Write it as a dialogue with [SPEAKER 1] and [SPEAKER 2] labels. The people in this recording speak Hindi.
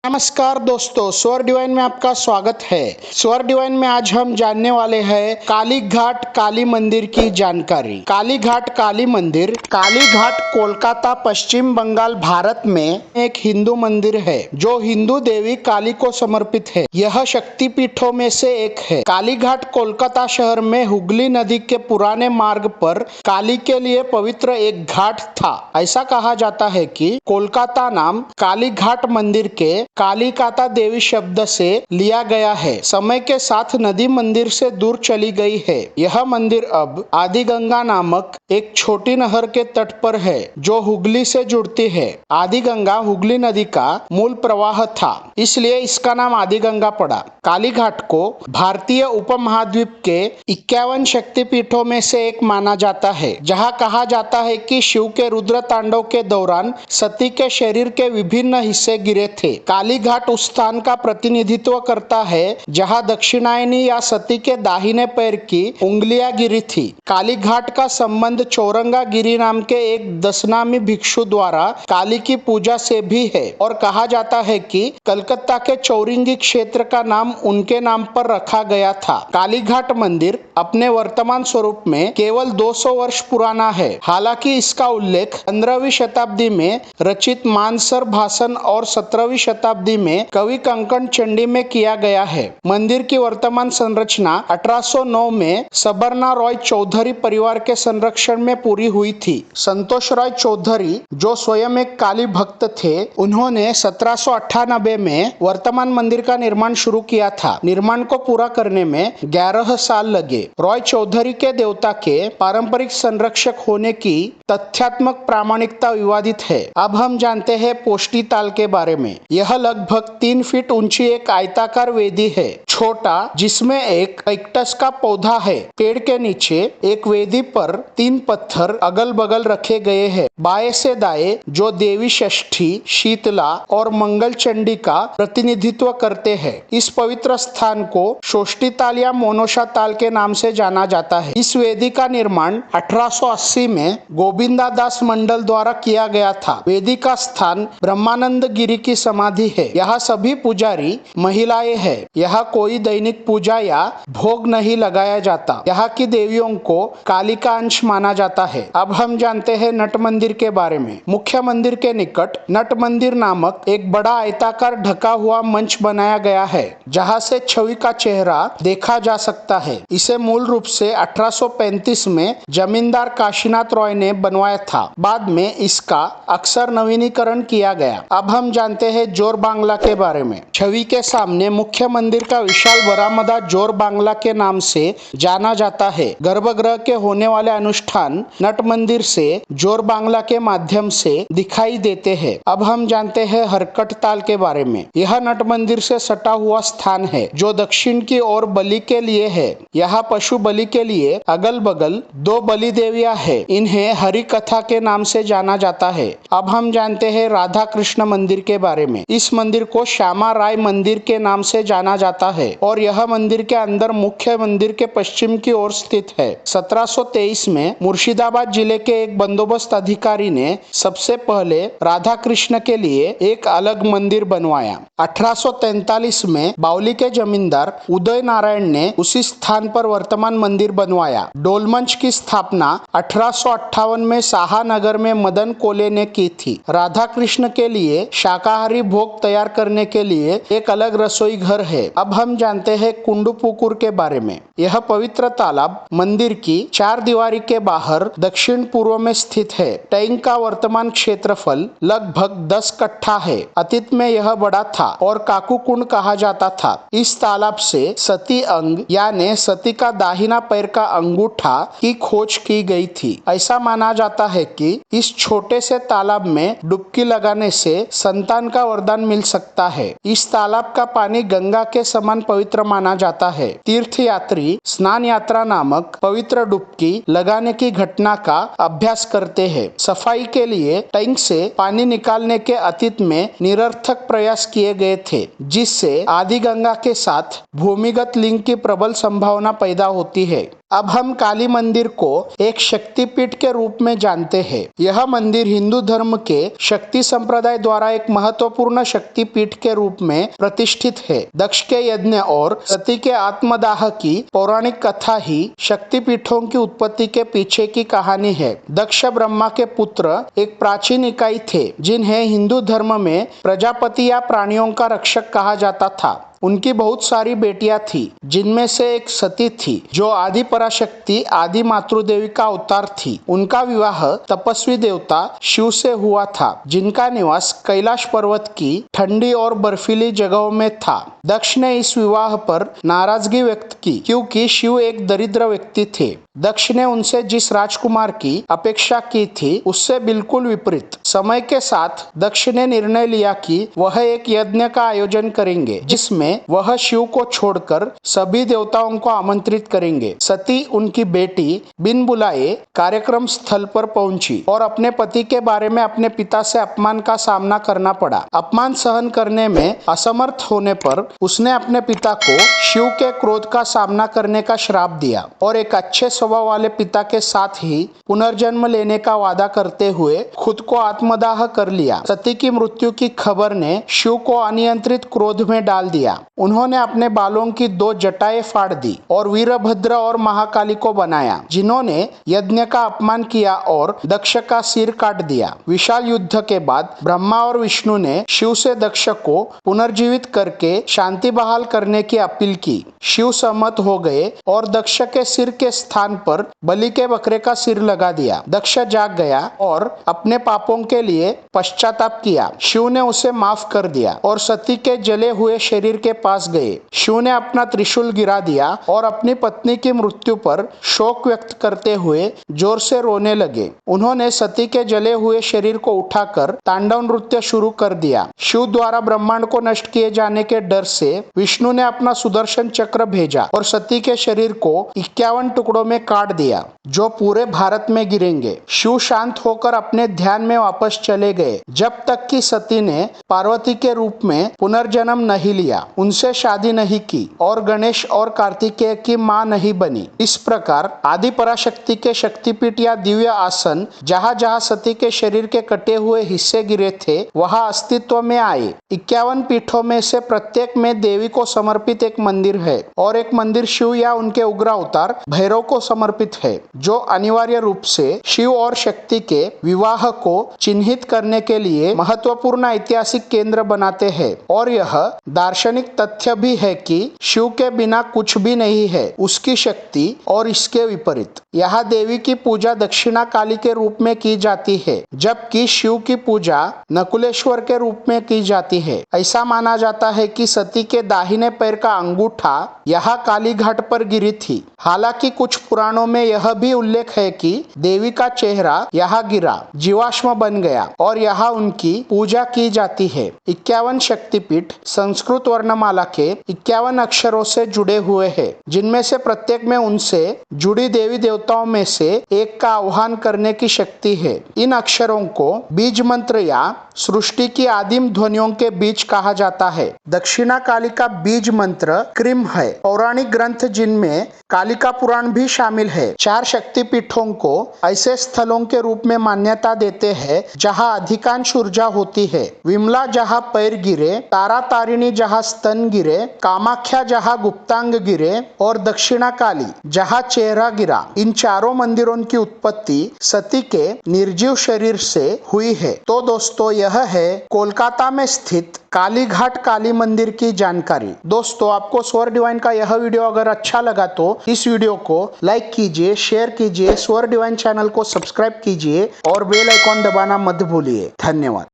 [SPEAKER 1] नमस्कार दोस्तों, स्वर डिवाइन में आपका स्वागत है। स्वर डिवाइन में आज हम जानने वाले हैं काली घाट काली मंदिर की जानकारी। काली घाट काली मंदिर, काली घाट कोलकाता पश्चिम बंगाल भारत में एक हिंदू मंदिर है जो हिंदू देवी काली को समर्पित है। यह शक्तिपीठों में से एक है। काली घाट कोलकाता शहर में हुगली नदी के पुराने मार्ग पर काली के लिए पवित्र एक घाट था। ऐसा कहा जाता है कि कोलकाता नाम काली घाट मंदिर के कालिकाता देवी शब्द से लिया गया है। समय के साथ नदी मंदिर से दूर चली गई है। यह मंदिर अब आदि गंगा नामक एक छोटी नहर के तट पर है जो हुगली से जुड़ती है। आदि गंगा हुगली नदी का मूल प्रवाह था, इसलिए इसका नाम आदि गंगा पड़ा। काली घाट को भारतीय उपमहाद्वीप के 51 शक्तिपीठों में से एक माना जाता है, जहाँ कहा जाता है कि शिव के रुद्र तांडव के दौरान सती के शरीर के विभिन्न हिस्से गिरे थे। काली घाट उस स्थान का प्रतिनिधित्व करता है जहां दक्षिणायनी या सती के दाहिने पैर की उंगलियां गिरी थी। काली घाट का संबंध चौरंगा गिरी नाम के एक दशनामी भिक्षु द्वारा काली की पूजा से भी है और कहा जाता है कि कलकत्ता के चौरिंगी क्षेत्र का नाम उनके नाम पर रखा गया था। काली घाट मंदिर अपने वर्तमान स्वरूप में केवल 200 वर्ष पुराना है। हालांकि इसका उल्लेख 15वीं शताब्दी में रचित मानसर भाषण और 17वीं शताब्दी में कवि कंकण चंडी में किया गया है। मंदिर की वर्तमान संरचना 1809 में सबरना रॉय चौधरी परिवार के संरक्षण में पूरी हुई थी। संतोष रॉय चौधरी, जो स्वयं एक काली भक्त थे, उन्होंने 1798 में वर्तमान मंदिर का निर्माण शुरू किया था। निर्माण को पूरा करने में 11 साल लगे। रॉय चौधरी के देवता के पारंपरिक संरक्षक होने की तथ्यात्मक प्रामाणिकता विवादित है। अब हम जानते हैं पोष्टी ताल के बारे में। यह लगभग 3 फीट ऊंची एक आयताकार वेदी है, छोटा, जिसमें एक कैक्टस का पौधा है। पेड़ के नीचे एक वेदी पर 3 पत्थर अगल बगल रखे गए हैं, बाएं से दाएं, जो देवी षष्ठी, शीतला और मंगल चंडी का प्रतिनिधित्व करते हैं। इस पवित्र स्थान को षष्ठी ताल या मोनोशा ताल के नाम से जाना जाता है। इस वेदी का निर्माण 1880 में गोविंदा दास मंडल द्वारा किया गया था। वेदी का स्थान ब्रह्मानंद गिरी की समाधि है। यहाँ सभी पुजारी महिलाएं हैं। यहाँ कोई दैनिक पूजा या भोग नहीं लगाया जाता। यहाँ की देवियों को काली का अंश माना जाता है। अब हम जानते हैं नट मंदिर के बारे में। मुख्य मंदिर के निकट नट मंदिर नामक एक बड़ा आयताकार ढका हुआ मंच बनाया गया है, जहाँ से छवि का चेहरा देखा जा सकता है। इसे मूल रूप से 1835 में जमींदार काशीनाथ रॉय ने बनवाया था। बाद में इसका अक्सर नवीनीकरण किया गया। अब हम जानते हैं जोर बांग्ला के बारे में। छवि के सामने मुख्य मंदिर का विशाल बरामदा जोर बांग्ला के नाम से जाना जाता है। गर्भगृह के होने वाले अनुष्ठान नट मंदिर से जोर बांग्ला के माध्यम से दिखाई देते हैं। अब हम जानते हैं हरकट ताल के बारे में। यह नट मंदिर से सटा हुआ स्थान है जो दक्षिण की ओर बलि के लिए है। यहाँ पशु बलि के लिए अगल बगल 2 बलि देवियां है। इन्हें हरि कथा के नाम से जाना जाता है। अब हम जानते हैं राधा कृष्ण मंदिर के बारे में। इस मंदिर को श्यामा राय मंदिर के नाम से जाना जाता है और यह मंदिर के अंदर मुख्य मंदिर के पश्चिम की ओर स्थित है। 1723 में मुर्शिदाबाद जिले के एक बंदोबस्त अधिकारी ने सबसे पहले राधा कृष्ण के लिए एक अलग मंदिर बनवाया। 1843 में बावली के जमींदार उदय नारायण ने उसी स्थान पर वर्तमान मंदिर बनवाया। डोलमंच की स्थापना 1858 में शाहनगर में मदन कोले ने की थी। राधा कृष्ण के लिए शाकाहारी भोग तैयार करने के लिए एक अलग रसोई घर है। अब हम जानते हैं कुंडुपुकुर के बारे में। यह पवित्र तालाब मंदिर की 4 दीवारी के बाहर दक्षिण पूर्व में स्थित है। टैंक का वर्तमान क्षेत्रफल लगभग 10 कट्ठा है। अतीत में यह बड़ा था और काकू कुंड कहा जाता था। इस तालाब से सती अंग यानी सती का दाहिना पैर का अंगूठा की खोज की गई थी। ऐसा माना जाता है कि इस छोटे से तालाब में डुबकी लगाने से संतान का वरदान मिल सकता है। इस तालाब का पानी गंगा के समान पवित्र माना जाता है। तीर्थ यात्री स्नान यात्रा नामक पवित्र डुबकी लगाने की घटना का अभ्यास करते हैं। सफाई के लिए टैंक से पानी निकालने के अतीत में निरर्थक प्रयास किए गए थे, जिससे आदि गंगा के साथ भूमिगत लिंक की प्रबल संभावना पैदा होती है। अब हम काली मंदिर को एक शक्तिपीठ के रूप में जानते हैं। यह मंदिर हिंदू धर्म के शक्ति संप्रदाय द्वारा एक महत्वपूर्ण शक्तिपीठ के रूप में प्रतिष्ठित है। दक्ष के यज्ञ और सती के आत्मदाह की पौराणिक कथा ही शक्तिपीठों की उत्पत्ति के पीछे की कहानी है। दक्ष ब्रह्मा के पुत्र एक प्राचीन इकाई थे, जिन्हें हिंदू धर्म में प्रजापति या प्राणियों का रक्षक कहा जाता था। उनकी बहुत सारी बेटियां थी, जिनमें से एक सती थी, जो आदि पराशक्ति आदि मातृदेवी का अवतार थी। उनका विवाह तपस्वी देवता शिव से हुआ था, जिनका निवास कैलाश पर्वत की ठंडी और बर्फीली जगहों में था। दक्ष ने इस विवाह पर नाराजगी व्यक्त की, क्योंकि शिव एक दरिद्र व्यक्ति थे। दक्ष ने उनसे जिस राजकुमार की अपेक्षा की थी, उससे बिल्कुल विपरीत। समय के साथ दक्ष ने निर्णय लिया कि वह एक यज्ञ का आयोजन करेंगे, जिसमें वह शिव को छोड़कर सभी देवताओं को आमंत्रित करेंगे। सती, उनकी बेटी, बिन बुलाए कार्यक्रम स्थल पर पहुंची और अपने पति के बारे में अपने पिता से अपमान का सामना करना पड़ा। अपमान सहन करने में असमर्थ होने पर उसने अपने पिता को शिव के क्रोध का सामना करने का श्राप दिया और एक अच्छे स्वभाव वाले पिता के साथ ही पुनर्जन्म लेने का वादा करते हुए खुद को आत्मदाह कर लिया। सती की मृत्यु की खबर ने शिव को अनियंत्रित क्रोध में डाल दिया। उन्होंने अपने बालों की 2 जटाएं फाड़ दी और वीरभद्र और महाकाली को बनाया, जिन्होंने यज्ञ का अपमान किया और दक्ष का सिर काट दिया। विशाल युद्ध के बाद ब्रह्मा और विष्णु ने शिव से दक्ष को पुनर्जीवित करके शांति बहाल करने की अपील की। शिव सहमत हो गए और दक्ष के सिर के स्थान पर बलि के बकरे का सिर लगा दिया। दक्ष जाग गया और अपने पापों के लिए पश्चाताप किया। शिव ने उसे माफ कर दिया और सती के जले हुए शरीर के पास गए। शिव ने अपना त्रिशूल गिरा दिया और अपनी पत्नी की मृत्यु पर शोक व्यक्त करते हुए जोर से रोने लगे। उन्होंने सती के जले हुए शरीर को उठाकर तांडव नृत्य शुरू कर दिया। शिव द्वारा ब्रह्मांड को नष्ट किए जाने के डर से विष्णु ने अपना सुदर्शन चक्र भेजा और सती के शरीर को 51 टुकड़ों में काट दिया, जो पूरे भारत में गिरेंगे। शिव शांत होकर अपने ध्यान में वापस चले गए, जब तक कि सती ने पार्वती के रूप में पुनर्जन्म नहीं लिया, उनसे शादी नहीं की और गणेश और कार्तिकेय की मां नहीं बनी। इस प्रकार आदि पराशक्ति के शक्तिपीठ या दिव्य आसन जहाँ जहाँ सती के शरीर के कटे हुए हिस्से गिरे थे, वहाँ अस्तित्व में आए। 51 पीठों में से प्रत्येक में देवी को समर्पित एक मंदिर है और एक मंदिर शिव या उनके उग्र अवतार भैरव को समर्पित है, जो अनिवार्य रूप से शिव और शक्ति के विवाह को चिन्हित करने के लिए महत्वपूर्ण ऐतिहासिक केंद्र बनाते हैं। और यह दार्शनिक तथ्य भी है कि शिव के बिना कुछ भी नहीं है, उसकी शक्ति और इसके विपरीत। यहाँ देवी की पूजा दक्षिणा काली के रूप में की जाती है, जबकि शिव की पूजा नकुलेश्वर के रूप में की जाती है। ऐसा माना जाता है कि सती के दाहिने पैर का अंगूठा यहाँ काली घाट पर गिरी थी। हालांकि कुछ पुराणों में यह भी उल्लेख है कि देवी का चेहरा यहाँ गिरा, जीवाश्म बन गया और यहाँ उनकी पूजा की जाती है। 51 शक्तिपीठ संस्कृत वर्णमाला के 51 अक्षरों से जुड़े हुए हैं, जिनमें से प्रत्येक में उनसे जुड़ी देवी देवताओं में से एक का आह्वान करने की शक्ति है। इन अक्षरों को बीज मंत्र या सृष्टि की आदिम ध्वनियों के बीज कहा जाता है। दक्षिणा काली का बीज मंत्र क्रीम है। पौराणिक ग्रंथ जिनमें कालिका पुराण भी शामिल है, 4 शक्तिपीठों को ऐसे स्थलों के रूप में मान्यता देते हैं जहां अधिकांश ऊर्जा होती है। विमला जहां पैर गिरे, तारा तारिणी जहां स्तन गिरे, कामाख्या जहां गुप्तांग गिरे और दक्षिणा काली जहां चेहरा गिरा। इन चारों मंदिरों की उत्पत्ति सती के निर्जीव शरीर से हुई है। तो दोस्तों, यह है कोलकाता में स्थित काली घाट काली मंदिर की जानकारी। दोस्तों, आपको स्वर डिवाइन का यह वीडियो अगर अच्छा लगा तो इस वीडियो को लाइक कीजिए, शेयर कीजिए, स्वर डिवाइन चैनल को सब्सक्राइब कीजिए और बेल आइकॉन दबाना मत भूलिए। धन्यवाद।